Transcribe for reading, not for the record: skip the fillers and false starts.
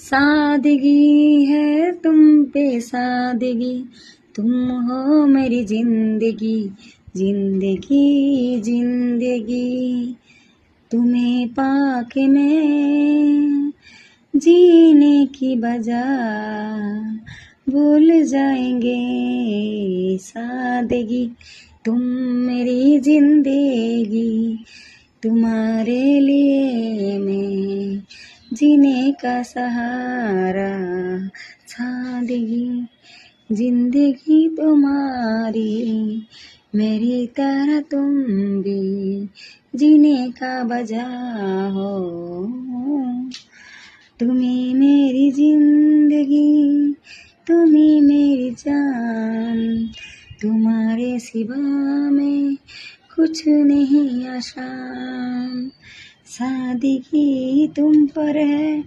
सादगी है तुम पे सादगी, तुम हो मेरी जिंदगी जिंदगी जिंदगी। तुम्हें पाके मैं जीने की बजाय भूल जाएंगे सादगी। तुम मेरी जिंदगी, तुम्हारे लिए मैं जीने का सहारा। सादगी जिंदगी तुम्हारी, मेरी तरह तुम भी जीने का वजह हो। तुम्ही मेरी जिंदगी, तुम्ही मेरी जान, तुम्हारे सिवा में कुछ नहीं आसान। सादगी तुम पर है